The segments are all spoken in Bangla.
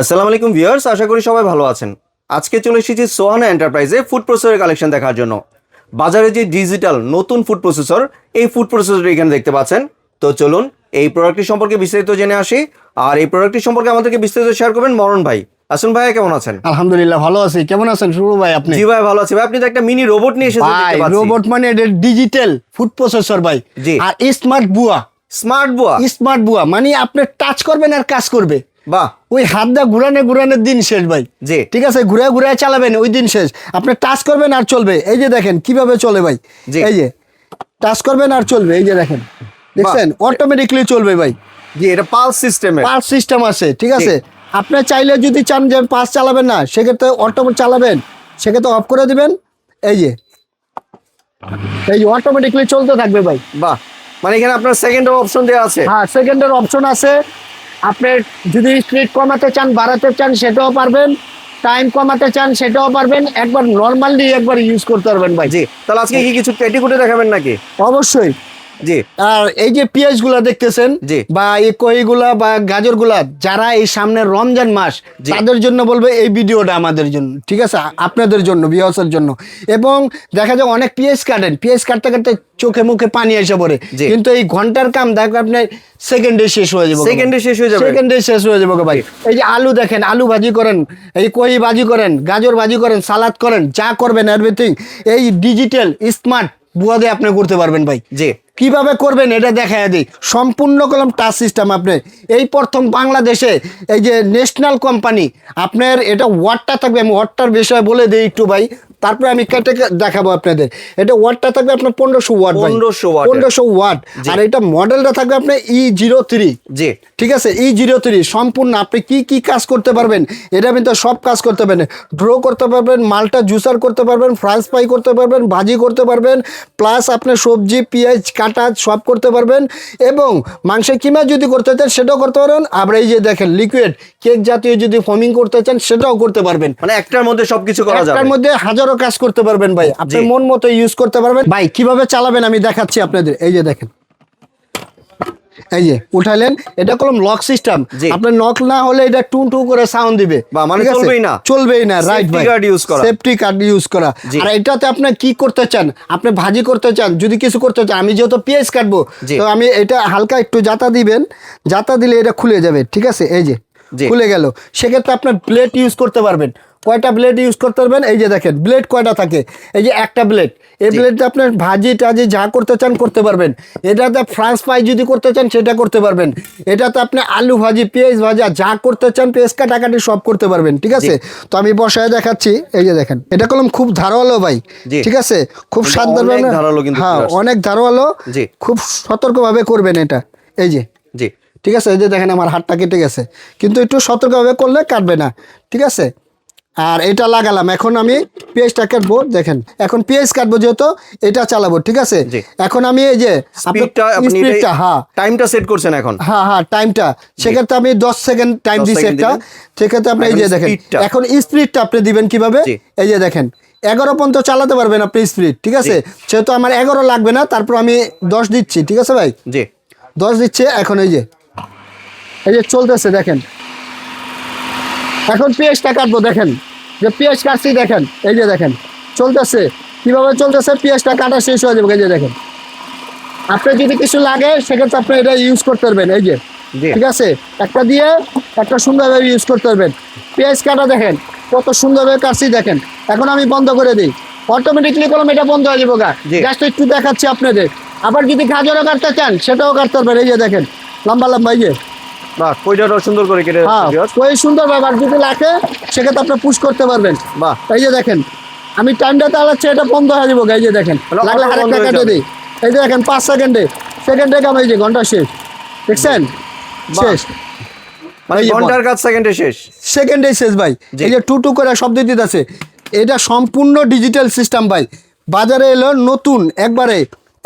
আসসালামু আলাইকুম ভিউয়ার্স, আশা করি সবাই ভালো আছেন। আজকে চলে এসেছি সোহানা এন্টারপ্রাইজে ফুড প্রসেসরের কালেকশন দেখার জন্য। বাজারে যে ডিজিটাল নতুন ফুড প্রসেসর, এই ফুড প্রসেসরটি এখানে দেখতে পাচ্ছেন। তো চলুন এই প্রোডাক্টটি সম্পর্কে বিস্তারিত জেনে আসি। আর এই প্রোডাক্টটি সম্পর্কে আমাদেরকে বিস্তারিত শেয়ার করবেন মরণ ভাই। আসুন ভাইয়া, কেমন আছেন? আলহামদুলিল্লাহ ভালো আছি। কেমন আছেন শুভ ভাই? আপনি? জি ভাই, ভালো আছি ভাই। আপনি তো একটা মিনি রোবট নিয়ে এসেছেন ভাই দেখতে পাচ্ছি। রোবট মানে এটা ডিজিটাল ফুড প্রসেসর ভাই। জি। আর স্মার্ট বুয়া। স্মার্ট বুয়া? স্মার্ট বুয়া মানে আপনি টাচ করবেন আর কাজ করবে। বাহ। ওই হাত দা ঘুরানোর দিন শেষ ভাই। জি। ঠিক আছে, ঘুরে ঘুরে চালাবেন ওই দিন শেষ। আপনি টাচ করবেন আর চলবে। এই যে দেখেন কিভাবে চলে ভাই। জি। এই যে টাচ করবেন আর চলবে। এই যে দেখেন, দেখছেন অটোমেটিকলি চলবে ভাই। জি, এটা পালস সিস্টেমে। পালস সিস্টেম আছে, ঠিক আছে। আপনি চাইলে যদি চান যে পালস চালাবেন না, সেক্ষেত্রে অটো চালাবেন, সেক্ষেত্রে অফ করে দিবেন। এই যে অটোমেটিকলি চলতে থাকবে ভাই। বাহ, মানে এখানে আপনার সেকেন্ড অপশন দেওয়া আছে। হ্যাঁ, সেকেন্ডের অপশন আছে। আপনি যদি স্পিড কমাতে চান, বাড়াতে চান, সেটাও পারবেন। টাইম কমাতে চান, সেটাও পারবেন। একবার নর্মালি একবার ইউজ করতে পারবেন ভাই। জি, তাহলে আজকে কি কিছু পেটিকুটে দেখাবেন নাকি? অবশ্যই। জি। আর এই যে পেঁয়াজ গুলা দেখতেছেন, জি। বা এই কইগুলা বা গাজর গুলা, যারা এই সামনে রমজান মাস, জি। তাদের জন্য বলবে এই ভিডিওটা আমাদের জন্য, ঠিক আছে, আপনাদের জন্য, ভিউয়ার্সের জন্য। এবং দেখা যায় অনেক পেঁয়াজ কাটেন, পেঁয়াজ কাটতে কাটতে চোখে মুখে পানি এসে পড়ে, জি। কিন্তু এই ঘন্টার কাম দেখো আপনার সেকেন্ডে শেষ হয়ে যাবে। সেকেন্ডে শেষ হয়ে যাবে। সেকেন্ডে শেষ হয়ে যাবে ভাই। এই যে আলু দেখেন, আলু ভাজি করেন, এই কই ভাজি করেন, গাজর ভাজি করেন, সালাদ করেন, যা করবেন এভরিথিং এই ডিজিটাল স্মার্ট বুয়া দিয়ে আপনি করতে পারবেন ভাই। জি। কিভাবে করবেন এটা দেখায় দিই। সম্পূর্ণ কলম টাচ সিস্টেম। আপনি এই প্রথম বাংলাদেশে এই যে ন্যাশনাল কোম্পানি, আপনার এটা ওয়াটটা থাকবে। আমি ওয়াটটার বিষয়ে বলে দিই একটু ভাই, তারপরে আমি কেটে দেখাবো আপনাদের। এটা ওয়াটটা থাকবে আপনার 1500 ওয়াট। 1500 ওয়াট। 1500 ওয়াট। আর এটা মডেলটা থাকবে আপনার E03। জি। ঠিক আছে, E03 সম্পূর্ণ আপনি কি কি কাজ করতে পারবেন, এটা কিন্তু সব কাজ করতে পারবেন। ড্র করতে পারবেন, মালটা জুসার করতে পারবেন, ফ্রাইস ফ্রাই করতে পারবেন, ভাজি করতে পারবেন, প্লাস আপনি সবজি পেঁয়াজ কাটা সব করতে পারবেন। এবং মাংসের কিমা যদি করতে চান সেটাও করতে পারবেন। আবার এই যে দেখেন লিকুইড কেক জাতীয় যদি ফর্মিং করতে চান সেটাও করতে পারবেন। মানে একটার মধ্যে সবকিছু করা যাবে। একটার মধ্যে হাজারো কাজ করতে পারবেন ভাই। আপনি মন মতো ইউজ করতে পারবেন ভাই। কিভাবে চালাবেন আমি দেখাচ্ছি আপনাদের। এই যে দেখেন, এই যে উঠাইলেন, এটা কলম লক সিস্টেম। আপনার নক না হলে এটা টু টু করে সাউন্ড দিবে, মানে চলবেই না। চলবেই না। রাইট ভাই, সেফটি কার্ড ইউজ করা। আর এটাতে আপনি কি করতে চান, আপনি ভাজি করতে চান, যদি কিছু করতে চান, আমি যেহেতু পেঁয়াজ কাটবো, তো আমি এটা হালকা একটু জাতা দিবেন, জাতা দিলে এটা খুলে যাবে। ঠিক আছে, এই যে খুলে গেল। সেক্ষেত্রে আপনার ব্লেড ইউজ করতে পারবেন। কয়টা ব্লেড ইউজ করতে পারবেন? এই যে দেখেন ব্লেড কয়টা থাকে। এই যে একটা ব্লেড, এই ব্লেডটা আপনার ভাজি টাজি যা করতে চান করতে পারবেন। এটাতে ফ্রান্স ফ্রাই যদি করতে চান সেটা করতে পারবেন। এটাতে আপনি আলু ভাজি, পেঁয়াজ ভাজা যা করতে চান, পেঁয়াজ কাটাকাটি সব করতে পারবেন। ঠিক আছে, তো আমি বসায় দেখাচ্ছি। এই যে দেখেন, এটা কলম খুব ধারালো ভাই। ঠিক আছে, খুব সাবধানে। হ্যাঁ, অনেক ধারালো। খুব সতর্কভাবে করবেন এটা। এই যে ঠিক আছে, এই যে দেখেন আমার হাতটা কেটে গেছে, কিন্তু একটু সতর্কভাবে করলে কাটবে না। ঠিক আছে, আর এটা লাগালাম। এখন আমি পেঁয়াজটা কাটবো। দেখেন এখন পেঁয়াজ কাটবো, যেহেতু এটা চালাবো। ঠিক আছে, এখন আমি এই যে স্পিডটা, হ্যাঁ, টাইমটা সেট করছেন এখন। হ্যাঁ হ্যাঁ, টাইমটা। সেক্ষেত্রে আমি 10 সেকেন্ড টাইম দিচ্ছি একটা। সেক্ষেত্রে আপনি এই যে দেখেন, এখন স্পিডটা আপনি দিবেন কিভাবে। এই যে দেখেন 11 পর্যন্ত চালাতে পারবেন আপনি স্পিড। ঠিক আছে, সেহেতু আমার 11 লাগবে না, তারপর আমি 10 দিচ্ছি। ঠিক আছে ভাই, 10 দিচ্ছে। এখন এই যে চলতেছে দেখেন। এখন পেঁয়াজটা কাটবো। দেখেন যে পেঁয়াজ কাটছি, দেখেন এই যে দেখেন চলতেছে, কিভাবে চলতেছে। পেঁয়াজটা কাটা শেষ হয়ে যাবে। এই যে দেখেন, আপনার যদি কিছু লাগে সেক্ষেত্রে আপনি এটা ইউজ করতে পারবেন। এই যে ঠিক আছে, একটা দিয়ে একটা সুন্দরভাবে ইউজ করতে পারবেন। পেঁয়াজ কাটা দেখেন কত সুন্দরভাবে কাটছি। দেখেন এখন আমি বন্ধ করে দিই, অটোমেটিকলি কলম এটা বন্ধ হয়ে যাবো। জাস্ট একটু দেখাচ্ছি আপনাদের। আবার যদি গাজরও কাটতে চান সেটাও কাটতে পারবেন। এই যে দেখেন লম্বা লম্বা, এই যে সুন্দর করে কেটে সুন্দর ব্যাপার। যদি লাগে সেক্ষেত্রে আপনি পুশ করতে পারবেন। এই যে দেখেন আমি টাইমটা চালাচ্ছি, এটা বন্ধ হয়ে যাবো। এই যে দেখেন, লাগলে আরেকটা কেটে দিই। এই যে দেখেন 5 সেকেন্ডে কাম। এই যে ঘন্টা শেষ, দেখছেন শেষ। ঘন্টার কাজ সেকেন্ডে শেষ। সেকেন্ডে শেষ ভাই। এই যে টু টু করে শব্দ দিতেছে। এটা সম্পূর্ণ ডিজিটাল সিস্টেম ভাই। বাজারে এলো নতুন একবারে।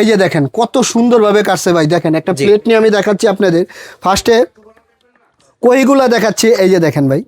এই যে দেখেন কত সুন্দরভাবে কাটছে ভাই। দেখেন একটা প্লেট নিয়ে আমি দেখাচ্ছি আপনাদের। ফার্স্টে কইগুলা দেখাচ্ছি। এই যে দেখেন ভাই,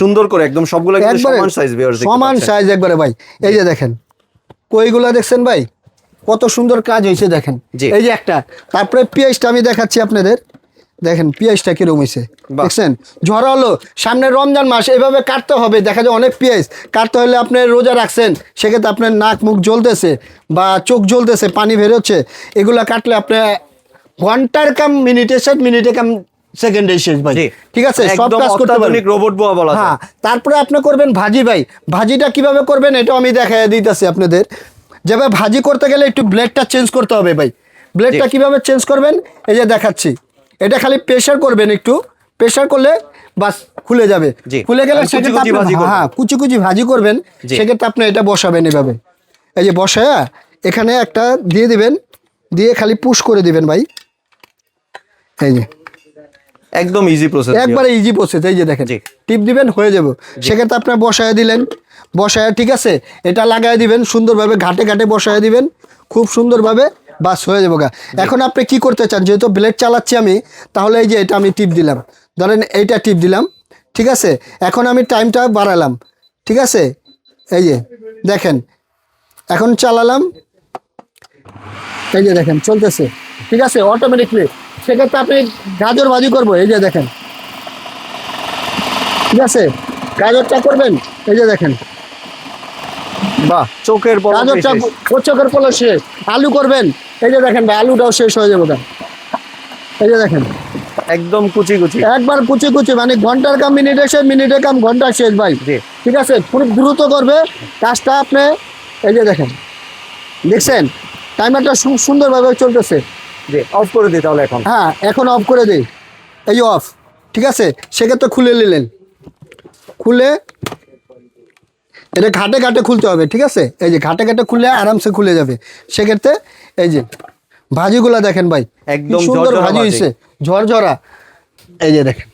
সুন্দর করে একদম সবগুলো সমান সাইজ, সমান সাইজ একবারে ভাই। এই যে দেখেন কইগুলা দেখছেন ভাই, কত সুন্দর কাজ হয়েছে। দেখেন এই যে একটা। তারপরে পেঁয়াজটা আমি দেখাচ্ছি আপনাদের। দেখেন পেঁয়াজটা কিরকম হয়েছে, বাহ। দেখছেন ঝরা হলো। সামনে রমজান মাস, এভাবে কাটতে হবে। দেখা যায় অনেক পেঁয়াজ কাটতে হলে আপনি রোজা রাখছেন, সেক্ষেত্রে আপনার নাক মুখ জ্বলতেছে বা চোখ জ্বলতেছে, পানি বেরোচ্ছে, এগুলা কাটলে আপনি ঘন্টার কাম মিনিটে শেষ, মিনিটে কাম সেকেন্ডে শেষ ভাই। জি। ঠিক আছে, সব একদম কাজ করতে পারবেন। অত্যাধুনিক রোবট বোয়া বলা যায়। হ্যাঁ, তারপরে আপনি করবেন ভাজি ভাই। ভাজিটা কিভাবে করবেন এটাও আমি দেখাই দিতেছি আপনাদের। যেভাবে ভাজি করতে গেলে একটু ব্লেডটা চেঞ্জ করতে হবে ভাই। ব্লেডটা জি। কিভাবে চেঞ্জ করবেন এই যে দেখাচ্ছি। এটা খালি প্রেসার করবেন, একটু প্রেসার করলে বাস খুলে যাবে। জি। খুলে গেলে আর কুচি সেক্ষেত্রে কুচি আপনি- ভাজি করবেন। হ্যাঁ, কুচি কুচি ভাজি করবেন। জি। সেক্ষেত্রে আপনি এটা বসাবেন এভাবে, এই যে বসায়া এখানে একটা দিয়ে দিবেন, দিয়ে খালি পুশ করে দিবেন ভাই। এই যে একদম ইজি প্রসেস। একবারে ইজি প্রসেস। এই যে দেখেন, জি। টিপ দিবেন হয়ে যাবে। সেক্ষেত্রে আপনার বসায় দিলেন, বসায় ঠিক আছে, এটা লাগাই দিবেন সুন্দরভাবে, ঘাটে ঘাটে বসায় দিবেন খুব সুন্দরভাবে, বাস হয়ে যাবো গা। এখন আপনি কি করতে চান, যেহেতু ব্লেড চালাচ্ছি আমি, তাহলে এই যে এটা আমি টিপ দিলাম, ধরেন এইটা টিপ দিলাম, ঠিক আছে। এখন আমি টাইমটা বাড়ালাম, ঠিক আছে। এই যে দেখেন এখন চালালাম, এই যে দেখেন চলতেছে, ঠিক আছে অটোমেটিকলি। সেক্ষেত্রে আপনি গাজর ভাজি করবো, এই যে দেখেন, ঠিক আছে গাজরটা করবেন, এই যে দেখেন বাহ, চোখের পলকে গাজরটা শেষ। চোখের পলো শেষ। আলু করবেন, এই যে দেখেন ভাই আলুটাও শেষ হয়ে যাবে। এই যে দেখেন একদম কুচি কুচি। একবার কুচি কুচি, মানে ঘন্টার কাম মিনিটে শেষ, মিনিটের কাম ঘন্টা শেষ ভাই। জি। ঠিক আছে, খুব দ্রুত করবে কাজটা আপনি। এই যে দেখেন, দেখছেন টাইমারটা সুন্দরভাবে চলতেছে। জি, অফ করে দিই তাহলে এখন। হ্যাঁ, এখন অফ করে দিই, এই যে অফ, ঠিক আছে। সেক্ষেত্রে খুলে নিলেন, খুলে এটা ঘাটে ঘাটে খুলতে হবে, ঠিক আছে। এই যে ঘাটে ঘাটে খুললে আরামসে খুলে যাবে। সেক্ষেত্রে এই যে ভাজিগুলা দেখেন ভাই, কি একদম সুন্দর ঝরঝরা ভাজি ভাজি। হয়েছে, ঝরঝরা। এই যে দেখেন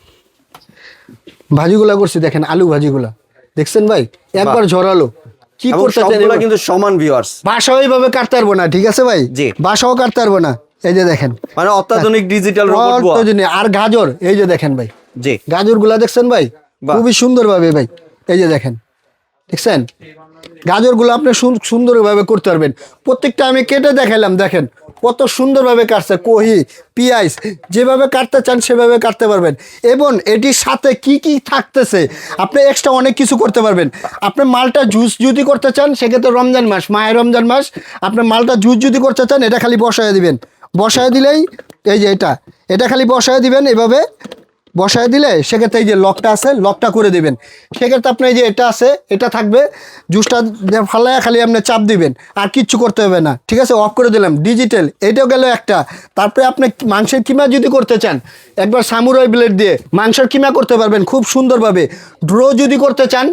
ভাজিগুলা করছি, দেখেন আলু ভাজিগুলা দেখছেন ভাই, একবার ঝরালো। কি এবং করতে চান সবগুলা এবার? কিন্তু সমান ভিউয়ার্স। বাসাও এইভাবে কাটতে পারবো না, ঠিক আছে ভাই, জি। বাসাও কাটতে পারবো না। এই যে দেখেন মানে অত্যাধুনিক ডিজিটাল রোবট বোয়া। আর গাজর, এই যে দেখেন ভাই জি। গাজরগুলা দেখছেন ভাই, বাহ। খুবই সুন্দরভাবে ভাই। এই যে দেখেন, দেখছেন গাজরগুলো আপনি সুন্দরভাবে করতে পারবেন। প্রত্যেকটা আমি কেটে দেখাইলাম, দেখেন কত সুন্দরভাবে কাটছে। কহি পেঁয়াজ যেভাবে কাটতে চান সেভাবে কাটতে পারবেন। এবং এটির সাথে কি কি থাকতেছে, আপনি এক্সট্রা অনেক কিছু করতে পারবেন। আপনি মালটা জুস যদি করতে চান, সেক্ষেত্রে রমজান মাস, মায়ের রমজান মাস, আপনি মালটা জুস যদি করতে চান, এটা খালি বসায় দিবেন। বসায় দিলেই এই যে এটা খালি বসায় দিবেন, এভাবে বসায় দিলে সেক্ষেত্রে এই যে লকটা আছে, লকটা করে দিবেন। সেক্ষেত্রে আপনার এই যে এটা আছে, এটা থাকবে, জুসটা ফালায় খালি আপনি চাপ দিবেন, আর কিচ্ছু করতে হবে না, ঠিক আছে। অফ করে দিলাম, ডিজিটাল, এটাও গেল একটা। তারপরে আপনি মাংসের কিমা যদি করতে চান, একবার সামুরাই ব্লেড দিয়ে মাংসের কিমা করতে পারবেন খুব সুন্দরভাবে। ড্রো যদি করতে চান,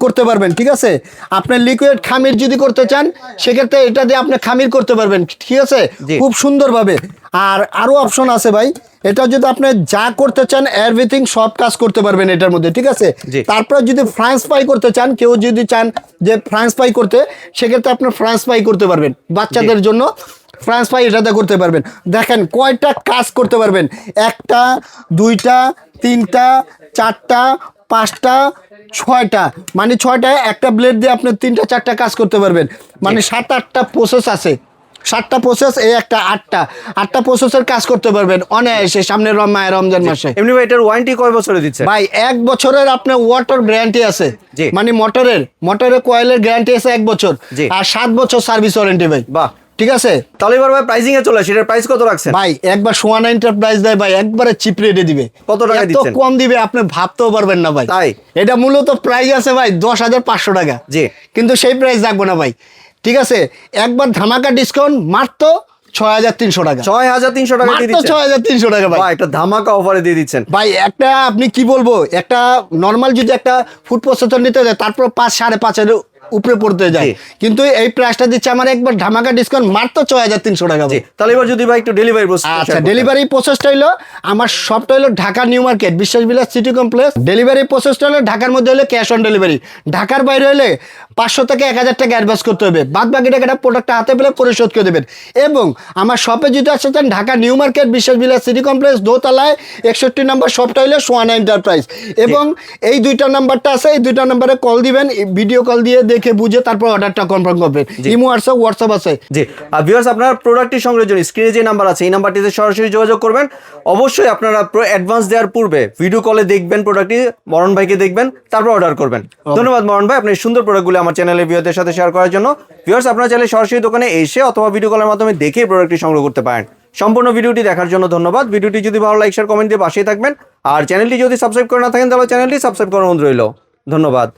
করতে পারবেন, ঠিক আছে। আপনার লিকুইড খামির যদি করতে চান, সেক্ষেত্রে এটা দিয়ে আপনি খামির করতে পারবেন, ঠিক আছে, জি। খুব সুন্দরভাবে। আর আরও অপশন আছে ভাই, এটা যদি আপনি যা করতে চান এভরিথিং সব কাজ করতে পারবেন এটার মধ্যে, ঠিক আছে। জি। তারপরে যদি ফ্রান্স ফ্রাই করতে চান, কেউ যদি চান যে ফ্রান্স ফ্রাই করতে, সেক্ষেত্রে আপনি ফ্রান্স ফ্রাই করতে পারবেন বাচ্চাদের জন্য। ফ্রান্স ফ্রাই এটাতে করতে পারবেন। দেখেন কয়টা কাজ করতে পারবেন, একটা, দুইটা, তিনটা, চারটা, পাঁচটা, ছয়টা, মানে ছয়টায় একটা ব্লেড দিয়ে আপনি তিনটা চারটা কাজ করতে পারবেন। মানে 7-8টা প্রসেস আছে, 7টা প্রসেস, এই একটা 8টা প্রসেসের কাজ করতে পারবেন অনায়াসে সামনে মায়ের রমজান মাসে। এমনি ভাই এটার ওয়ারেন্টি কয় বছরে দিচ্ছে? ভাই 1 বছরের আপনার ওয়াটার গ্যারান্টি আছে, জি। মানে মোটরের কয়েলের গ্যারান্টি আছে 1 বছর, জি। আর 7 বছর সার্ভিস ওয়ারেন্টি ভাই। বাহ, ঠিক আছে তাহলে এবার ভাই প্রাইসিং এ চলে আসে, এটার প্রাইস কত রাখছেন? ভাই, একবার সোয়ানা এন্টারপ্রাইজ দেয় ভাই, একবারে চিপ রেটে দিবে। কত টাকা এত দিচ্ছেন? কম দিবে আপনি ভাবতেও পারবেন না ভাই। তাই? এটা মূলত প্রাইস আছে ভাই 10,500 টাকা, জি। কিন্তু সেই প্রাইস রাখবো না ভাই, ঠিক আছে। একবার ধামাকা ডিসকাউন্ট মাত্র 6,300 টাকা, 6,300 টাকা দিয়ে মাত্র দিচ্ছেন? 6,300 টাকা ভাই। বাহ, একটা ধামাকা অফারে দিয়ে দিচ্ছেন ভাই একটা আপনি কি বলবো, একটা নর্মাল যদি একটা ফুড প্রসেসর নিতে যায়, তারপর 5-5.5 উপরে পড়তে যায়, জি। কিন্তু এই প্রাইসটা দিচ্ছে আমার একবার ধামাকা ডিসকাউন্ট মাত্র 6,300 টাকা জি। ভাই। তাহলে এবার যদি ভাই একটু ডেলিভারি প্রসেস। আচ্ছা, ডেলিভারি প্রসেসটা হলো, আমার শপটা হলো ঢাকা নিউ মার্কেট বিশ্বাস বিলাস সিটি কমপ্লেক্স। ডেলিভারি প্রসেসটা হলো ঢাকার মধ্যে হলে ক্যাশ অন ডেলিভারি, ঢাকার বাইরে হলে 500 থেকে 1,000 টাকা অ্যাডভান্স করতে হবে, বাদ বাকি টাকাটা প্রোডাক্টটা হাতে পেলে পরিশোধ করে দেবেন। এবং আমার শপে যদি আসতে চান, ঢাকা নিউ মার্কেট বিশ্বাস বিলাস সিটি কমপ্লেক্স দোতলায় 61 নম্বর শপটা হলো সোয়ানা এন্টারপ্রাইজ। এবং এই 2টা নাম্বারটা আছে, এই 2টা নাম্বারে কল দিবেন, ভিডিও কল দিয়ে দেখে বুঝে তারপর অর্ডারটা কনফার্ম করবেন। ইমো আছে, হোয়াটসঅ্যাপ আছে। জি ভিউয়ার্স, আপনার প্রোডাক্টটি সংগ্রহের জন্য স্ক্রিনে যে নাম্বার আছে এই নাম্বারটিতে সরাসরি যোগাযোগ করবেন। অবশ্যই আপনারা অ্যাডভান্স দেওয়ার পূর্বে ভিডিও কলে দেখবেন প্রোডাক্টটি, মরণ ভাইকে দেখবেন, তারপর অর্ডার করবেন। ধন্যবাদ মরণ ভাই, আপনার সুন্দর প্রোডাক্টগুলো আমার চ্যানেলের ভিউয়ারদের সাথে শেয়ার করার জন্য। ভিউয়ার্স, আপনারা চাইলে সরাসরি দোকানে এসে অথবা ভিডিও কলের মাধ্যমে দেখে প্রোডাক্টটি সংগ্রহ করতে পারেন। সম্পূর্ণ ভিডিওটি দেখার জন্য ধন্যবাদ। ভিডিওটি যদি ভালো লাইক শেয়ার কমেন্ট দিয়ে পাশেই থাকবেন। আর চ্যানেলটি যদি সাবস্ক্রাইব করে না থাকেন তাহলে চ্যানেলটি সাবস্ক্রাইব করার অনুরোধ রইল। ধন্যবাদ।